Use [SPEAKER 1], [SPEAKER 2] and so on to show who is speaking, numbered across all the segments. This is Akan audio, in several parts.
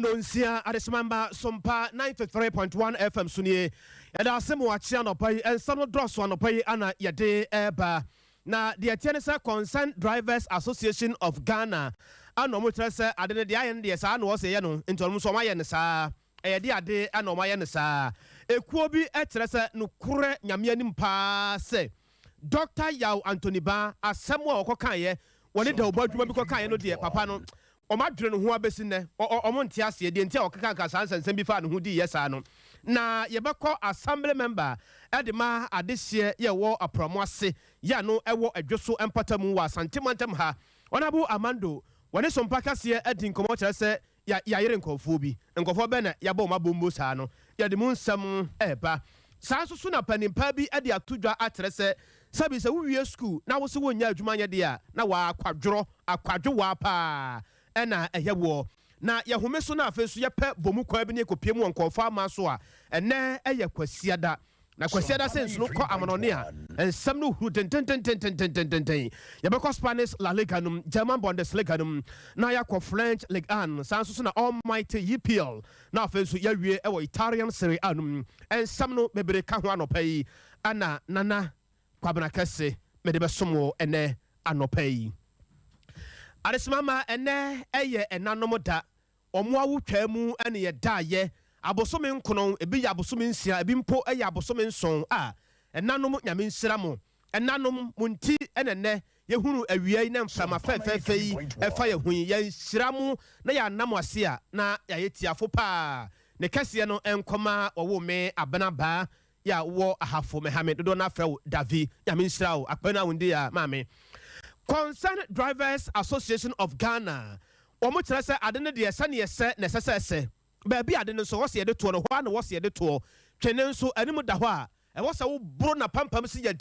[SPEAKER 1] Nonsia Adesimamba Sompa 93.1 FM Sunie and Asemu Achiano Pay and some dross one pay ana yade eba na the Tenesa Concerned Drivers Association of Ghana and no mutrese adene the INDS and was a yano into Musoma Yansa a dia de and Omayansa a quobi etresa no kure nyamianim pa se Dr. Yao Anthony Ba Asamu Okokaye one de obaduma bi kokaye no de papa no omadwere no ho abesi ne omonte ase de ntia okeka nka sansan bi fa no ho di yesa no na yebekọ assembly member edema adehye ye wo apromo ase ya no ewo adwoso empatamu wa santimantem ha onabu amando wone sompa kase edi nkomo kire se ya yere nkofo bi nkofo be na yabo mabombo sa no ya de mu nsam eba saa so na panimpa bi edi atudwa atere se sabi se wo school na wo se wonya adwuma nya de a na wa akwadwo wa pa ena eyewo na yehome so na afesu yepe bomu kwa bi ne kopie mu nkofo ama so a ene eye kwasiada na kwasiada sense no ko amanone a ensam no hu ten yebekọ Spanish La Liga num German Bundesliga num na yakọ French Ligue 1 sanso so na almighty EPL na afesu yawie ewo Italian Serie A num ensam no mebere ka ho anopai ana nana kwabena kase mede besomo ene anopai Adesimama ene eye enanom da omo awutwa mu ene ye da ye abosome nkono ebi ya abosome nsia ebi mpo eye abosome nson a enanom nyame nsira mo enanom munti enene yehunu awiai na mfama fefefe yi efa ye hu ye nsira mu na ya nam ase a na ya yetiafo pa ne kase no enkoma owo me abana ba ya wo ahafo Mohammed do na frɛ Davi nyame nsira o akpana wundi ya maame Concerned Drivers Association of Ghana. Omo kyerɛ sɛ ade ne de sɛ ne yɛsɛ ne sɛsɛsɛ. Baabi ade no so wɔ se yɛde to no hɔ na wɔ se yɛde to. Twene nso anim da hɔ a ɛwɔ sɛ wo bro na pampam si yɛ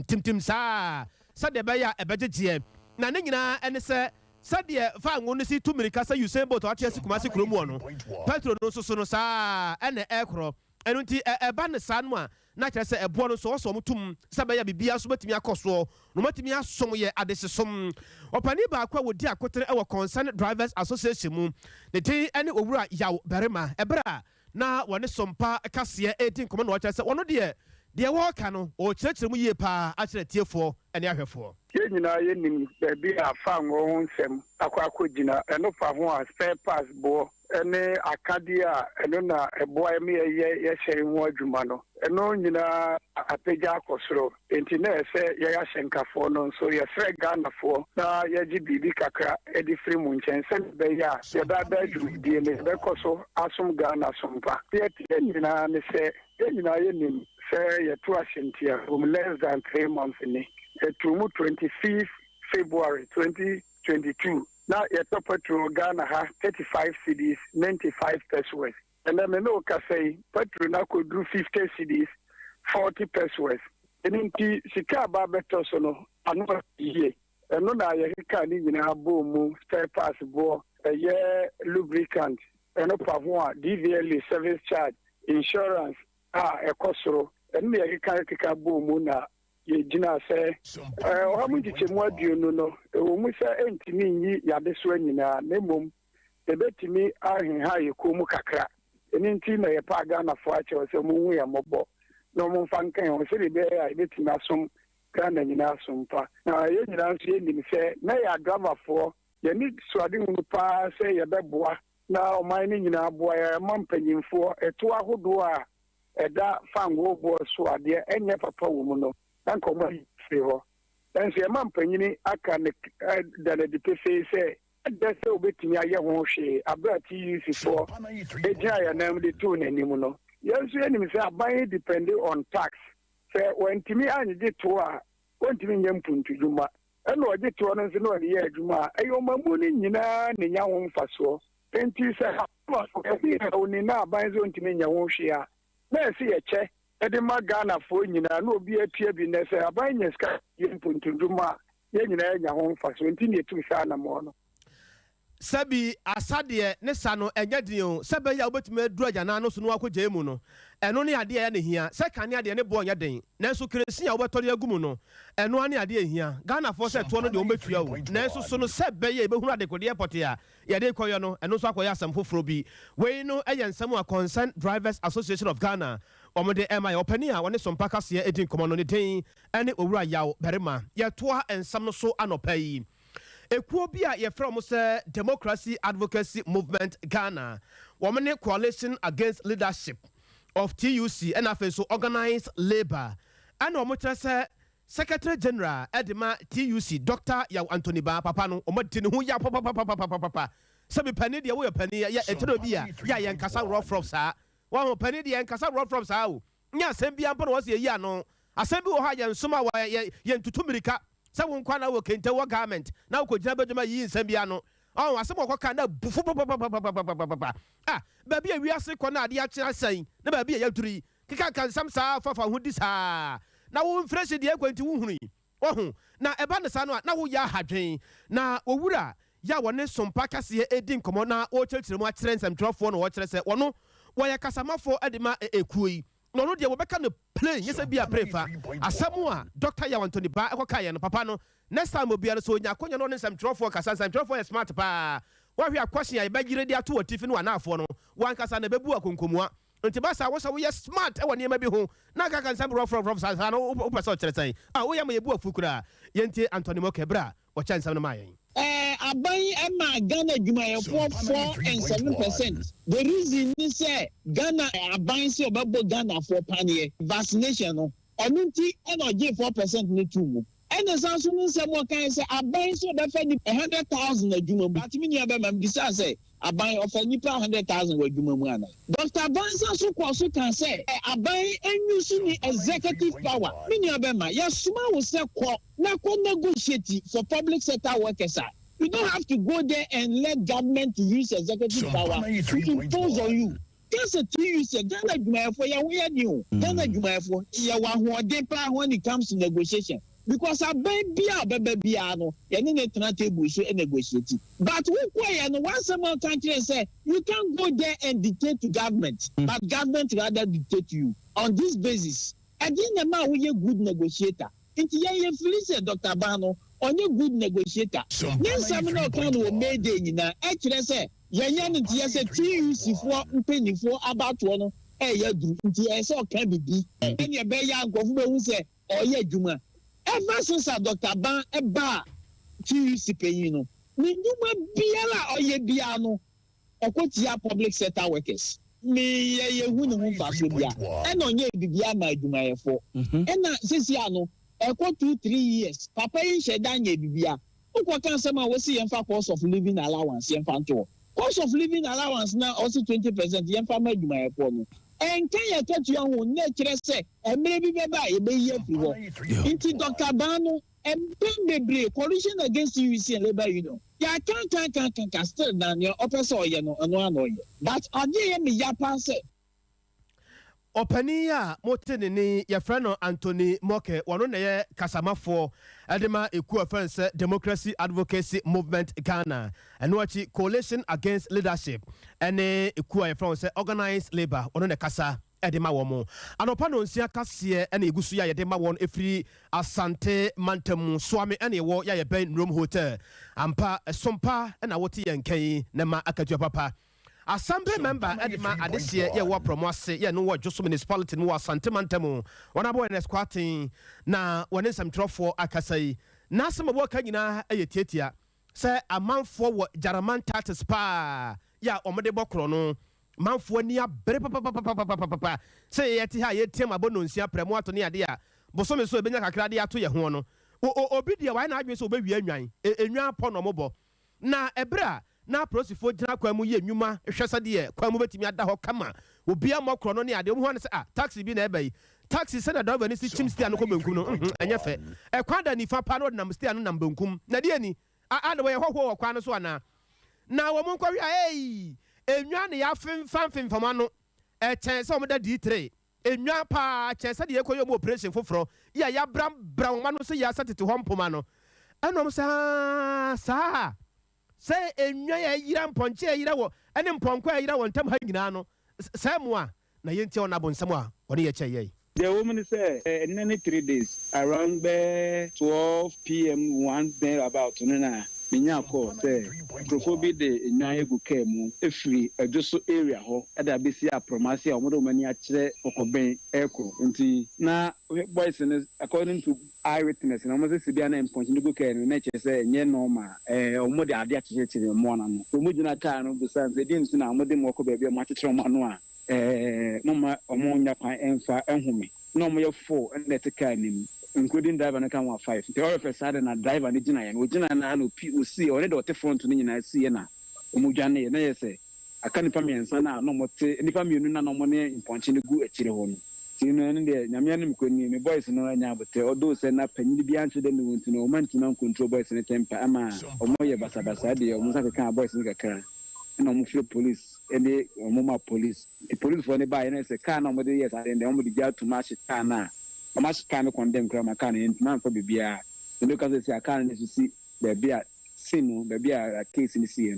[SPEAKER 1] tintim saa. Sɛ de bɛyɛ ɛbɛgyegye. Na ne nyinaa ɛne sɛ sɛdeɛ fa ngo no si tu mirika sɛ Usain Bolt ɔte asi Kumasi kurom no. Petro no so no saa ɛne ɛkorɔ. Enu nti eba ne saa no a na kyerɛ sɛ ɛboɔ no so wɔsɔ mutum sɛ bɛyɛ bibia so batumi akɔsoɔ no matumi asom yɛ adesesom ɔpani baako a wodi akotere ɛwɔ Concerned Drivers Association mu ne tin ɛne owura yaw berema ɛbra na wɔne sompa kaseɛ edi nkɔmɔ na wɔkyerɛ sɛ wɔno deɛ wɔka no ɔkyerɛkyerɛ mu yie paa akyerɛ tiefoɔ ɛne ahwɛfoɔ
[SPEAKER 2] yɛn nyinaa yɛnim baabi a fa ngo ho nsɛm akɔgyina ɛno fa ho a spare parts boɔ ene akade a eno na eboa eme ye hyɛ ho adwuma no eno nyina apagya akɔsoro enti na ɛsɛ yɛ ahyenkafo no nso yɛ frɛ Ghanafoɔ na yɛgye bibi kakra edi firi mu nkyɛn sɛ bɛyɛ a yɛdada adwumdie ne bɛkɔ so asom Ghana sompa yɛte nyina ne sɛ nyina yɛnim sɛ yɛto ahyɛntia from less than 3 months ni etumu 25th February 2022 na yeto petrol Ghana ha 35 cedis 95 pesos and then me no ka say petrol na ko do 50 cedis 40 pesos enti sika ba beto so no anu ye eno na ye ka ni nyina bo mu spare parts bo ye lubricant eno pa ho a DVL service charge insurance ekosoro eno ye ka bo mu na ye jina se ohamu jichemu aduonu no ewo mu se entimi nyi yade so anyina na mom ebetimi ahenha ye komu kakra eni nti na ye pa Ghana fo ache se mu hu ya mobo no mu mfa nkan ho se be ya ebetimi asom Ghana nyina asompa na ye nyina nso ye nim se na ya driver fo ye ni suade hu pa se ye beboa na oman ni nyina boa ya mampanyimfo eto ahodo a eda fango bo so ade enye papa wo mu no anko mo fiho ense e mampanyini aka ne dana de pefe se dese obetimi aye ho hwe abrati yusifo eja ya nam de to nanim no yenso enim se aban depend on tax se wantimi anye to a wantimi nyam puntuduma eno oje to no nse no ye adwuma ayo mamu ni nyina ne nya ho mfaso enti se ebi oni na aban zo ntimi nya ho hwe a na se ye che ede ma Ghana fo nyina na obi atua bi na se abanye ska yimpuntunduma ye nyina nya ho mfaso enti ne tu sa na mo no
[SPEAKER 1] Sabi asade ne sano enya din sebe ya obetime duru agana no so no akogye mu no eno ne ade ya ne hia se kan ne ade ne bo nya den nanso kresi ya obetore agumu no eno ane ade hia Ghana for se to no de obetua wo nanso so no sebe ya ebehunu ade kode airport ya ya de koyo no eno so akoya asam foforo bi we no eye nsam a Concerned Drivers Association of Ghana omode ema ya opani a woni Sompa kase edin komo no ne den ene owura yawo berema ye toa ensam no so anopai Ekuo bi a yefra mo se Democracy Advocacy Movement Ghana, woman coalition against leadership of TUC and afen so organized labor. And omo se Secretary General Edema TUC Dr. Yaw Anthony Ba papa no omo tini hu ya papa. Sabi pani dia wo pani ya etero bi ya yen kasa rough from sa. Wa ho pani dia yen kasa rough from sa o. Nya asem bi ampo no wo se yi ano. Asem bi wo ha yen soma wa yen tutumirika. Sa won kwa na wo kente wo garment na wo kogina beduma yi nsam bia no asem wo ka na bufu ba bia wiase kɔ na ade a kyerɛ san na ba bia yaturi kika kan sam sa fafa ho di sa na wo fresh de akwanti wo hunu wo na eba ne sa no na wo ya hadwen na owura ya wone Sompa kase edin komo na wo kyerɛkyerɛ mu a kyerɛ nsam trɔfo no wo kyerɛ sɛ wono wo ya kasamafo edema ekuyi no no dia wo beka no plane yesa bia prefa asɛm a Dr. Yaw Anthony Ba ekoka ye no papa no next time obi ara so nya akonya no nsam trɔfo kasa nsam trɔfo smart pa wo hwe akwahye ya bagire dia to watifi no anafo no wan kasa na bebu akonkomua nti ba sa wo sa wo ye smart e woni ma bi ho na kaka nsam rof sa no wo pesa o kyerɛ san wo ya ma yebu afukura yenti Anthony Mokebra wo kya nsam no ma yen
[SPEAKER 3] Aban Emma Ghana Jumayefo 4.7%. The reason is Ghana Aban say obabo Ghana for panier vaccination no. Onunti energy 4% ni tumu. And the Samsung say more kind say Aban so be fe 100,000 adwuma but me ni aba mam bisa say Aban offer nipa 100,000 adwuma mu ana. Dr. Bansa so kwaso kan say Aban enyu ni executive power. Me ni aba ma ya suma wo say ko na ko negotiate for public sector workers. You don't have to go there and let government use executive power to impose on you. That's a TUC. Ghana Jumayefo ya we new. Ghana Jumayefo ya wa hoden pa when it comes to negotiation. Because Aban bia no ya ne tena table so negotiate. But who kwaya no one some country say you can't go there and dictate to government, but government rather dictate to you. On this basis, again the man we a good negotiator. Inti ya feel Dr. Bano onye good negotiator. Then some no kan wo made nyina e kire se yenya ne tie se TUC for mpanifo about no ya duru nti e se o kan bibi ene be ya nkofo be hu se oye adwuma ever since Dr. Ban e ba TUC panyin no ni dwuma biara oye bia no okotia public sector workers me ye hu ne hu fa so bia e na onye bibia ma adwumayefo e na sisi ano eko 2-3 years papa yin shedanye bibia ukwa kan sema we see yemfa cost of living allowance yemfa nto cost of living allowance na also 20% yemfa ma adwumayefo no enkan ye ketu ya ho na kire se emre bi beba e be ye fi ho inti Dr. Bano embebre coalition against UC and labor union ya kan still na ne opese oye no ano but ade ye me ya pa se
[SPEAKER 1] Opania motene ni ya freno Anthony Moke wano na ye kasamafo edema eku offense Democracy Advocacy Movement Ghana enwachi coalition against leadership ene eku ya freno se organized labor wano na kasa edema womo anopa no nsia kase ene egusu ya yedema won efri Asante Mantemu Swami ene wo ya ye ben room hotel ampa Sompa ena woti yenkan na ma akatua papa Assembly member Edma Adesie ye wa promose ye no wa Joso municipality no wa Asante Mantemu wana boy na squatting na wone sam trofo akasai na asem bo ka nyina ayetietia se amanfo wo jaraman tatis pa ya omode bokro no manfo ni abere papa se yeti ha yetiem abono nsia premo ato ne ade a bosome so ebenya kakra de ato ye ho no obi dia wa na adwe so obewi anwan enwan pɔ no mobo na ebra na prosifo gina kwamu ye nwuma hwesade ye kwamu betimi ada ho kama obi amokro no ne ade mu ho ne se taxi bi na ebai taxi se na driver ni si chimsti anu ko benkum no enye fe e kwada ni fa pa no na msti anu na benkum na de ani na we hoho kwa no so ana na wo mon kwahwe enwa ne ya fimfam ano chen se o da D3 enwa pa chen se de ye koyo mo operation foforo ya bram ma no se ya satete ho mpoma no enom sa say enwa ya yira mponche ya yira wo ene mponko ya yira wo ntam ha nyina no say mo a na yentie ona bonsam a woni ye cheye.
[SPEAKER 4] The woman said, in 3 days, around 12 p.m., 1 day about Nana, Minyako, say, Profobi de Nayagu Kemu, a free, a just area, at a BC, Promasia, or Modomania, Okobe, Echo, until now, boys, according to eyewitness, and almost a Sibiana and Pontinuka, and nature say, Yenoma, or Modi Adiachi in the morning. The Mujina Khan of the Sons, they didn't know Modim Mokobe, much from Manua. Mama Omonia Enfa Enhumi. No more 4 and let a can including driver and account 5. The other first side and a driver and Gina and Ujina and POC or the front to Nina Siena. Umujani and I say, I can't pay me and Sana no more any family no money in Ponchini Gu at Chirihon. You know, and the Yamian Kuni, my boys know now, but although send up and be answered them to no man to non control boys in the temper, Ama or Moya Basabasadi or Musaka boys in the car. And I'm police. Any Moma police. The police for anybody and it's a car number years and they only get to match it now. A much kind of condemn grammar can in man for BBR. The look at this, I can't see the beer sin, the beer case in the sea.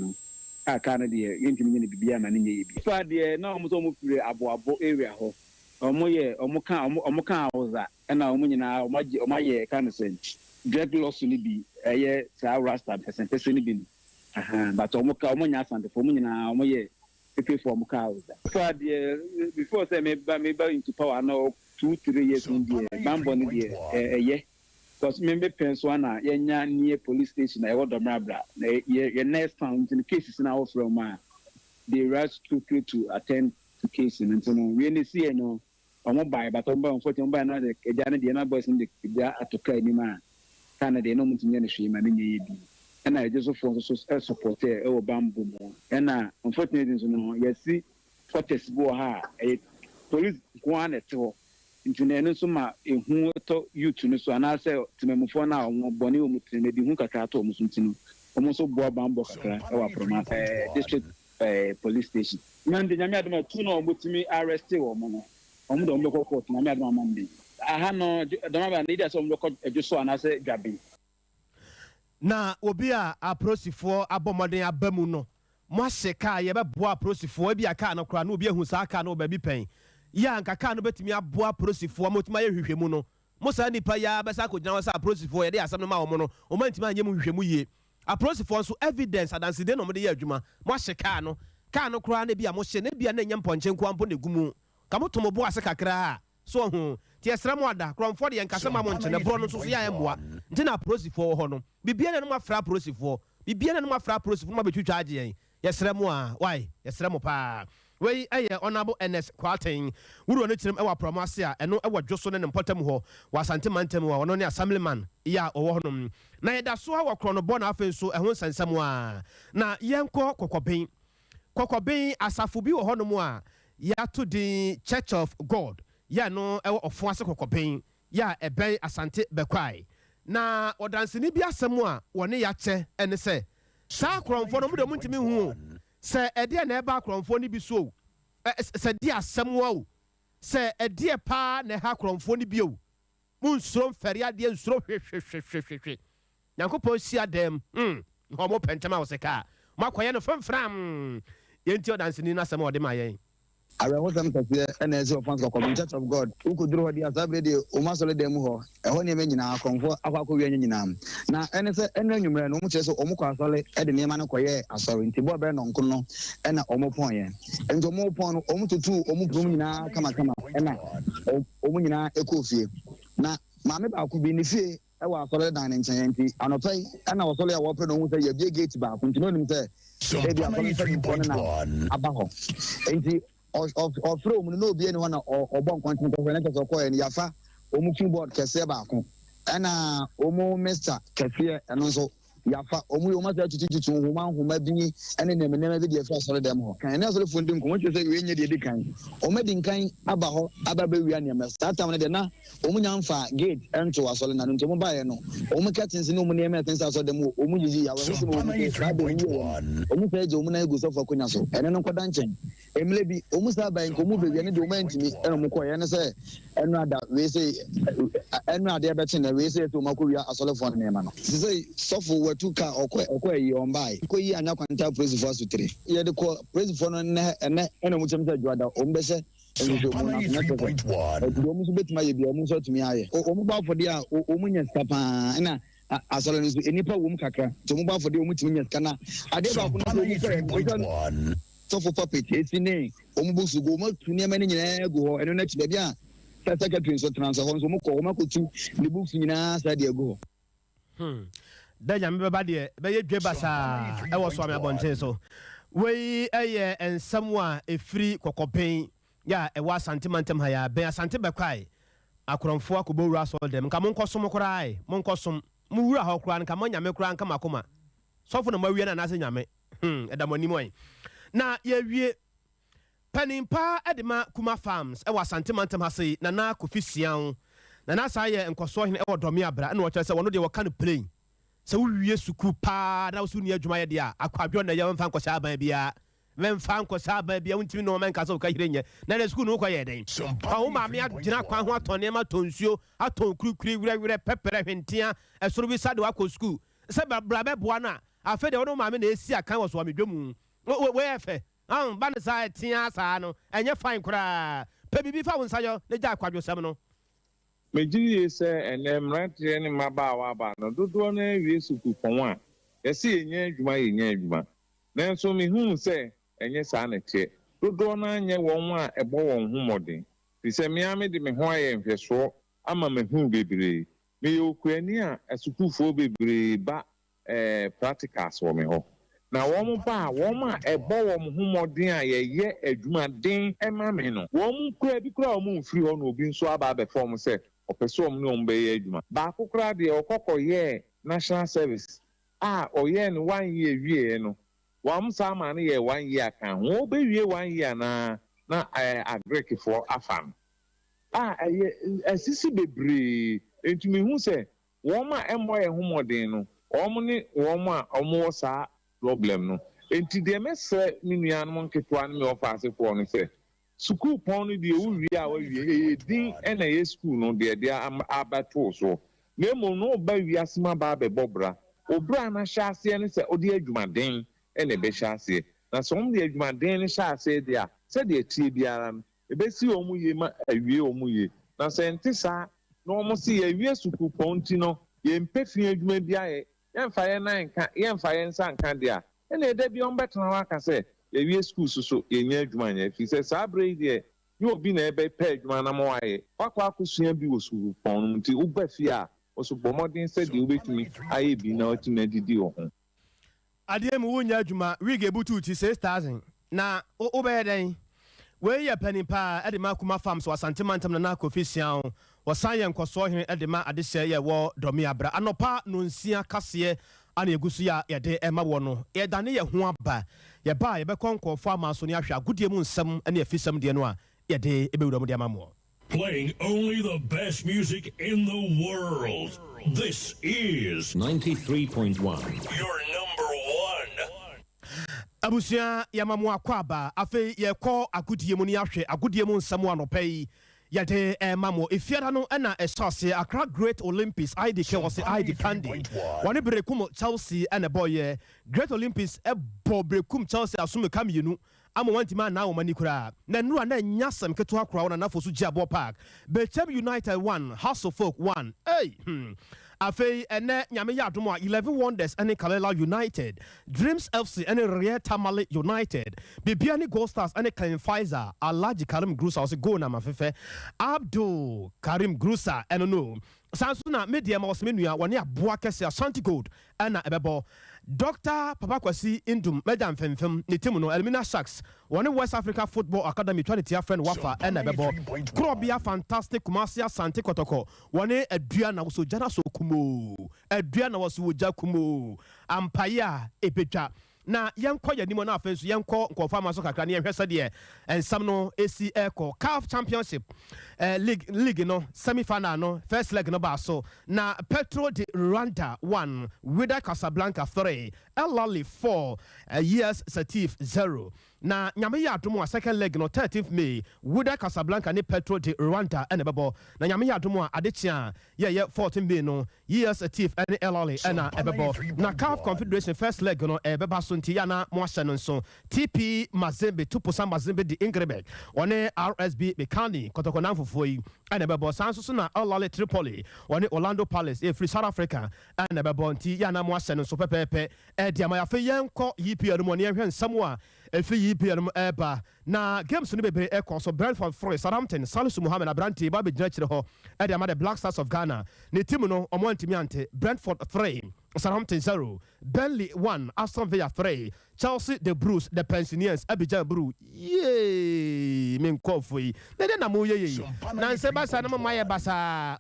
[SPEAKER 4] I can't dear, intimate BBR and in the but the no almost abo area ho. Omoye, Omoka was that, and now my kind of sense. Drug loss will be a year, Rasta, person been. But Omoka Santa for me now, Omoye. For cows. Before say maybe into power now 2-3 years in the Bambon yeah. Because member Penswana, near police station, I order Mabra. Your next time in the cases now from they rush quickly to attend to cases and so on. We only see no mobile, but unfortunately, by another Janadi boys in the at to carry man. Canada, no Muntin and in and I just support our bamboo. And unfortunately, you see, what is a police one at all. Into Nenusuma, in whom you to know, and I say to me for now, Bonnie, maybe Hunkato, Musum, almost boa bamboo, or from district police station. Man, the Yamadama, two no, but to me, arrested or Mono. On the local court, Yamadama Monday. I have no, the need some local, just so and I say, Gabi.
[SPEAKER 1] Na obi a aprosifo abomoden abamu no mo aheka ye beboa aprosifo bi aka no kra na obi ehu sa aka no ba bi pen ya nkaka no betimi aboa aprosifo motuma ye hwehwemu no mo sa nipa ya besa ko gina sa aprosifo ye de asem no ma wo no o mantima anye mu hwehwemu ye aprosifo so evidence adanse de no mo de ye adwuma mo aheka no ka no kra na bi a mo hye na bia na nya mponche nko ampo na gumu ka mo to mo bo ase kakra so hu ti esra mo ada kromfo de nkasa ma mo nchene bro no so ya emboa nti na aprosifo ho no bibia na no afra aprosifo bibia na no afra aprosifo ma betwitwa age yen yesra mo a why yesra mo pa we eye honorable NS Quarten wuro no kirem e wa promase a eno e wa dwoso ne mpotam ho wa asante mantem wa ono ne assemblyman ya owo ho no na yeda so ha wa krono bo na afen so e ho sansam a na yenko kokoben asafo bi wo ho no mo a ya to the Church of God ya no e wo ofo ase kokoben ya ebe asante bekwai na odansini bi asem a woni ya che ene se sa kromfo no mu de muntimi hu se ede na eba kromfo ni bi so se di asem wo se ede pa na ha kromfo ni bi o mun so mfere ade nsuro hwehwehwehwehwe yankopon si adem homo pentama wo se ka makoye no famfram yenti odansini na asem ode ma yen
[SPEAKER 5] I was some and as your fans of Church of God, who could draw the Asabrede, Umasole Demo, a honey menina, comfort, Aquacuyanam. Now, and it's a new man, Omuches, Omuka, at the name of Koye, a sorry, Tibo Ben on Kuno, and a Omopoye. And to more upon Omutu, Omupumina, Kamakama, and Omuna Ekofi. Now, Mamma could be in the fee. I was solid dining, and I pay, and I was only a weapon on the big gate back, and to know him say, Abaho. Or throw no be anyone or bomb content of an and Yafa, Omu keyboard Kaseba, and Omo Mr. Kafia, and also Yafa, Omu must have to teach to woman who may be any name and never be a first or demo. Can also funding what you say when you did kind. Omedin kind Abaho, Ababian, start down at the na, Omunyanfa, gate, and to us all and to mobile. Omukatins no money, things out of the Omuji, Omupage, Omuna goes off for Kunaso, and then Kodanchin. Emily almost by Komu, any domain to me, and Mukoy, and say, and rather, we say, and rather, and we say to Makuya, a sort of one name. Say, software tu ka okọ yi on bai ko yi anya kwanta praise for sutre ye de ko praise for no ne mu chemse adwada o mbese enso mu na do mu so betima ye bia mu so tumi aye o mu ba fode a o mu nya skapa na asolo ni so enipa wo mu kakra to mu ba fode o mu tumi nya skana ade ba ko so for puppet esine o mu busu go ma tuni ma ni nyina go ho eno na ti bia secretary so transfer so mu ko o ma ko tu ni books nyina sa de go
[SPEAKER 1] Danya me ba de be ye dwe basa e wo so am abonten so we eye ensamwa efiri kokopen ya e wa santimantem ha ya be asante be kwai akoromfo akobo wura so dem nka mon kosom korai mon kosom mu wura ha kora nka mon nyame kora nka makoma sofo na mawie na nase nyame edamoni moy na ye wie panimpa edema kuma farms e wa santimantem ha sei na kofisian na sa ye enkoso hene e wo domi abra na wo kire se wono de wo kan plane se wo wie suku pa na wo su ni adwuma ye de a akwadwo na ye mfa nkosa aban bia mfa nkosa aban bia wontimi no man kasa wo ka hire nye na na suku no ko ye den wo ma me agina kwa ho atone ma tonsuo aton kurukuri wire pepere hwentia esoro bi sade wa ko suku se bra be boa na afa de wo ma me na esi akan wo so amedwemu we efe ba ne sa tia sa no enye fine kura pe bibi fa wo nsayo ne ja akwadwo sam no
[SPEAKER 6] Mejiri say enem rantie ni mabawa ba no dodo na ewie suku pon a yesi enye adwuma enye adwuma nanso me hu say enye sa na tie dodo na anye won a ebo won hu modin ti se me ame de me ho aye nhweso ama me hu bebre me yokuani a asukufo bebre ba practicals wo me ho na won ba won ma ebo won hu modin a ye adwuma den ema me no won kura bi kura won mfiri ho no obi nso aba be form say opesom no mbe ye adwuma ba kokora de okokọ ye national service oye no 1 year wie no wam sama na ye 1 year kan ho be wie 1 year na agrek for afam asisi bebre entumi hu se won ma emmo ye humodin no won sa problem no enti de mesre ni nuanom nketwa no me ofase for no se school pon de wu wi a wi din na ye school no de abato so nemo no ba wi asima ba be bobra obra na hyase ne se odi adwumaden na be hyase na so de adwumaden ne hyase de a se de tie biara no e be si omu ye ma awie omu ye na se ntisa no omu si ye wi school pon ti no ye mpefin adwuma bia ye yemfa ye nan ka yemfa ye nsa nka de a na e de bi on betena waka se ye school so yenye adwuma nya fi se sabre de you obi na ebe pe adwuma na mo aye kwakwa akosua bi wo school pon nti ugba fi a oso bomodin se de obetumi aye bi na otimi didi wo ho
[SPEAKER 1] ade mu wonya adwuma we ge butu ti 6000 na obe den we ye panipa e de makuma farms wa santimantam na kofisian wo san ye nkoso hene e de ma ade hye ye wo domi abra anopa no nsia kase ana egusu ya yede ema wo no ye dane ye ho aba ye ba ye be konkofo amaso ne ahwa agudie mu nsem na efisem de no a yede ebewudo mu de amamo.
[SPEAKER 7] Playing only the best music in the world. This is
[SPEAKER 8] 93.1.
[SPEAKER 7] your number one.
[SPEAKER 1] Abusia yamamu akwaba afi ye ko agudie mu ne ahwe agudie mu nsem anopai yade mamo ifiara no na esase Accra Great Olympics IDK was ID Pandi one brekum Chelsea and a boy Great Olympics e brekum Chelsea asume kamienu amo wantima na wo mani kura na nura na nyasam keto akura na fosu Jabo Park Bechem United 1 House of Folk 1 afei ene nyame yadomo 11 Wonders ene Kalela United Dreams FC ene Ria Tamale United Bibiani Gold Stars ene Clean Pfizer Alaji Karim Grusa was go na mafefe Abdul Karim Grusa ene no Sansuna media ma was menua woni aboa kese Ashanti Gold ena ebebo Dr. Papa Kwasi Indum Madam Femfem ne timu no Elmina Sharks woni West Africa Football Academy 20 friend Wafa ena ebebo Krobia Fantastic Kumasi Asante Kotoko woni adua na so jana so kumo adua na was wo jakumo ampaya ebedwa na yenko yanimo na afenso yenko nkofa maso kakra ne yehwese de ensam no esi eko CAF Championship league no semi final no first leg no ba so na Petro de Rwanda 1 Wydad Casablanca 3 El Ahly 4 US Setif 0 na nyame ya adomo a second leg no 13th May Wydad Casablanca ne Petro de Rwanda ene bebo na nyame ya adomo a adechia ye 14th May no USATF ene LLA ena ebebo na CAF Confederation first leg no ebeba so nti ya na mo ahye no nso TP Mazembe 2% Mazembe di Ingrebek one RSB Bekani kotoko nan fofo yi ene bebo sanso so na LLA Tripoli one Orlando Palace free South Africa ene bebo nti ya na mo ahye no nso pepepe dia ma ya fe yenko EPL mo ne hwe nsam a efi EPL eba na games no bebe so Brentford 3 Southampton Salisu Mohammed Abranti ba be gina kire ho dia ma the Black Stars of Ghana ne team no omo antimi ante Brentford 3 Southampton 0 Burnley 1 Aston Villa 3 Chelsea the Blues the Pensioners Abidjan Brew yee men kofi na mo ye na nse basa na mo maye basa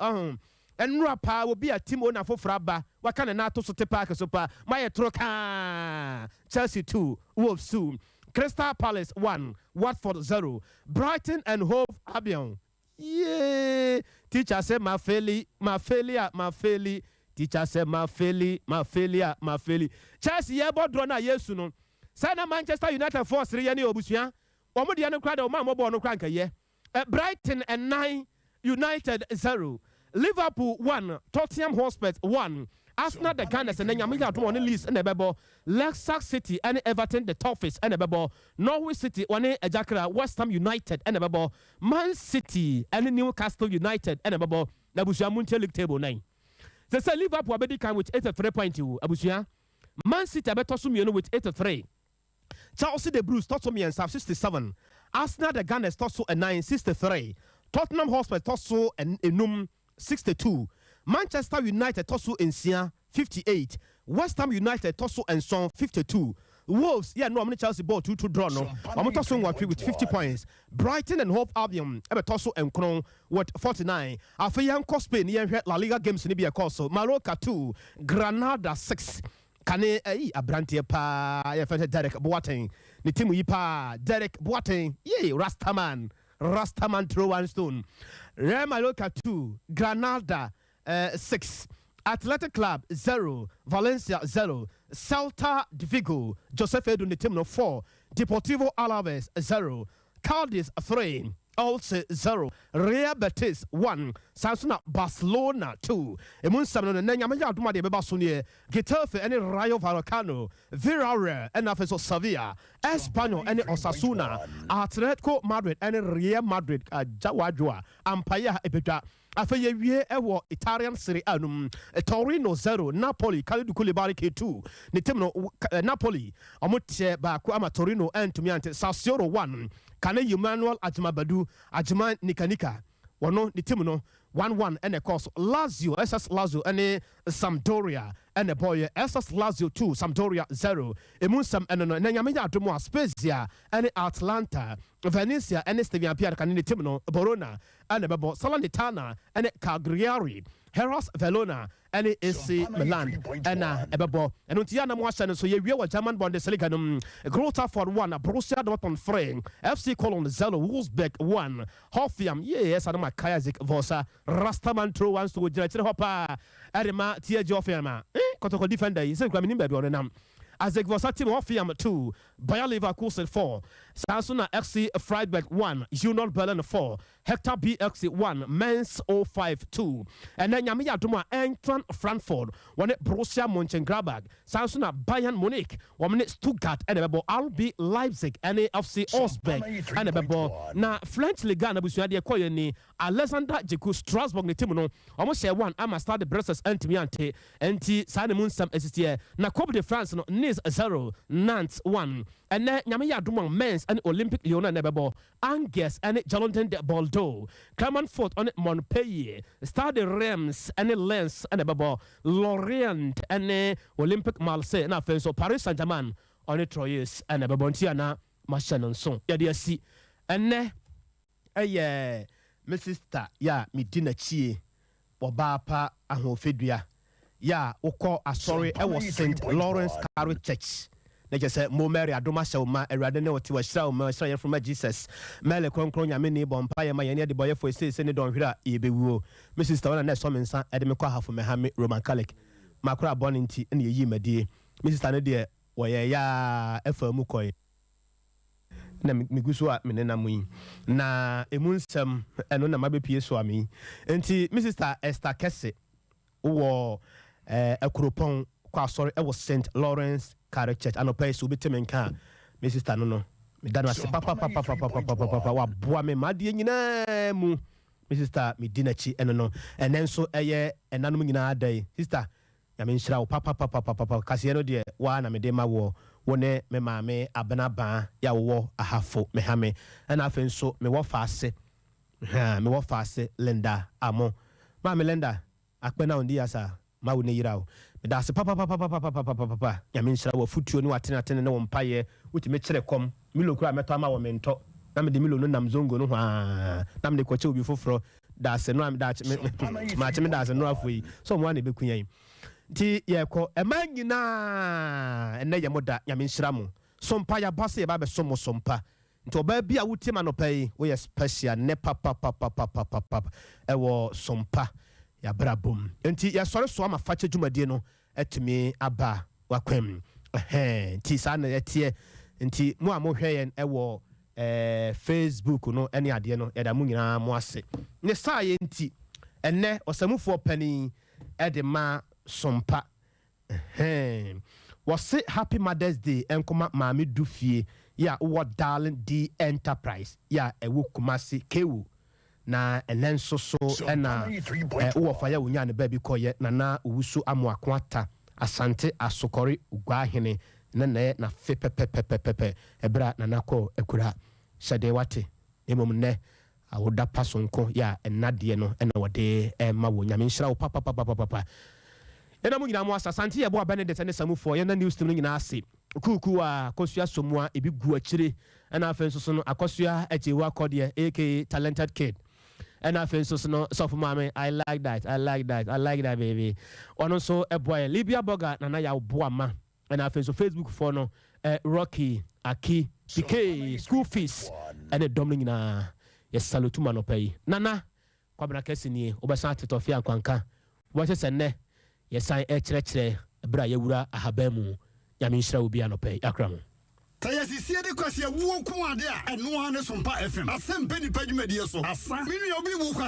[SPEAKER 1] enura pa will be a team owner for fraba wakana na to so te park so pa maye troka Chelsea 2 Wolves 2 Crystal Palace 1 Watford 0 Brighton and Hove Albion yeah teacher say my failure teacher say my failure Chelsea ye bodro na yesu no say na Manchester United force 3 ye ne obusua omo de no kra de o ma mo bo no kra nka ye Brighton and 9 United 0 Liverpool 1 Tottenham Hotspur 1 Arsenal the Gunners and then Yamiga to one list and a bebo Leicester City and Everton the toughest and a bebo Norwich City one a Jackra West Ham United and a bebo Man City and Newcastle United and a bebo Nabusia Munte League table 9. They say Liverpool abedi can with 83.2 Abusia Man City abeto sumieno with 83 Chelsea the Blues Tottenham and 67 Arsenal the Gunners tosso a 963 Tottenham Hotspur tosso and enum 62 Manchester United tosso in Sia 58 West Ham United tosso and Son 52 Wolves no I'm Chelsea ball 2-2 draw no I'm tosso with 50 points Brighton and Hove Albion tosso and Kron with 49 after yan Spain La Liga games ni be a course Mallorca 2 Granada 6 Kane Abrantie pa Derek Boateng ni timu yi pa Derek Boateng Rastaman throw one stone. Real Mallorca 2, Granada 6, Athletic Club 0, Valencia 0, Celta de Vigo, Joseph Edu Netimno 4, Deportivo Alaves 0, Cadiz 3, also 0, Real Betis 1, Sansuna Barcelona 2, Emun Samno Nanyamaya Duma de Bebasonie, Getafe and Rayo Vallecano, Villarreal and Afeso Sevilla, Espanyol and Osasuna, Atletico Madrid and Real Madrid, Jawadua, Ampaya Epita. After ye ewo Italian Serie A Torino 0 Napoli Kalidou Koulibaly K2 Nitemno Napoli amutie ba ku ama Torino and tumiante Sassuolo 1 Kane Emmanuel Ajmabadu Ajman Nikanika wono nitemno 1-1 and a course Lazio SS Lazio and Sampdoria and a boy SS Lazio 2 Sampdoria 0 Emunsam and Nanyamia Dumo Spezia and Atlanta Venezia and Stevian Pierre Canini Timno Borona and a Babo Salernitana and Cagliari Hellas Verona and AC Milan and Ebabo and Untiana Mwashan so ye were German Bundesliga Grota for 1 Borussia Dortmund 3 FC Cologne 0 Wolfsburg 1 Hoffenheim yes Adama Kayazik Vosa Rastaman throw once to General Hopper Adema Tia Joffema Kotoko defender is a Grammy baby on them as a Vosatim Hoffenheim 2 Bayer Leverkusen 4 Sansuna FC Freiburg 1 Union Berlin 4 Hector BXC 1 Mainz 05 2 and then Yamiya Duma Eintracht Frankfurt 1 Borussia Mönchengladbach Sansuna Bayern Munich 1 Stuttgart and a RB Leipzig and FC Augsburg and a na French Liga na busua de koye ni Alexander Djikou Strasbourg ne team no almost share 1 ama start the Brussels antimiante anti sane munsam existie na Coupe de France no Nice 0 Nantes 1 and then Yamiya Duma Mainz and Olympic Lyon and a Angers and Jalonten de Bordeaux Clermont-Foot on Montpellier Stade Reims and Lens and a Lorient and Olympic Marseille na so Paris Saint-Germain on Troyes and a Bontiana Machan son ya dia si ene Mrs. Ta ya midina chie oba pa ahofedua ya ukọ asori ewo St. Lawrence Catholic Church na say mo Mary adoma shawma erade ne woti wa shraw ma shraw from Jesus mele kronkron nyame ni bompa ye ma ye ne de boye for say ne don hwira ye bewuo Mrs. Ta na so mensa ede me kwa hafo me ha me Roman Catholic makura born nti ne yi madie Mrs. Ta ne de wo ye ya efa mu koy na migu so a menena mu yi na emu nsɛm ɛno na mabɛpie so ami nti Mr. Esther Kese wo akuropɔn kwa sorry ɛwɔ St. Lawrence Catholic Church anɔpɛ so obeteme nka Mr. no me dano ase papa wa boa me madie nyinaa mu Mr. Medinachi ɛno no ɛnɛ nso ɛyɛ ɛnanom nyinaa dai sister ya me nhyira wo papa kase no de wa na me de ma wo wone me maame abena ba ya wo ahafo me ha me na afa nso me wo faase Linda amo ma me Linda akpena ondi asa ma wo ne yira wo me da se papa ya me nhyira wo futuo ni watene ne wo mpaye wuti me kire kom milo kura meto ama wo mento na me de milo no nam zongo no ha na me de kwache obi foforo da se no am da ma che me da se no afoi so mo na be kunyan ti yeko emanyina enne yemoda nyame nhyira mo sompa ya base ba be somo sompa nti oba bia wuti ma no pai we special ne papa ewo sompa ya brabom nti ya sore so ama fache dwumadie no etumi aba wakwam nti sa na yetie nti mo a mo hwe yen ewo Facebook no ene ade no yada mo nyina mo ase ne sa ye nti enne osamufo pani edema sompa was it Happy Mother's Day enkoma maami dufie ya wo darling D Enterprise ya ewo kumasi kewu na enenso so ena wo fa ya wonya ne ba bi koye na owusu amoakwata asante asokori ugwahene na fe pepe ebra na ko ekura shade wate emom ne awoda pasonko ya enade no ena wode ma wo nyame nhyira wo papa ena mu nyina mo asasante ye bo Benedict ne samufo ye na news team nyina ase kuku a kosua somua ebi gu akire ena afenso so no akosua echewa akode aka talented kid ena afenso so no so for mama I like that baby ono so e boy Libya burger na ya bo ama ena afenso Facebook for no Rocky Aki PK school fees ena dom nyina ye salutu manopai nana kwabena kesini obesan tetofia akwanka wo se ne yesan ekyerɛkyerɛ bra yewura ahabamu nyame nhyira obi anɔpɛ akram
[SPEAKER 8] Tayasisie de kwase wuo ko ade a eno ane Sompa FM asɛm pɛ nipa dwumadie so asa menu obi wu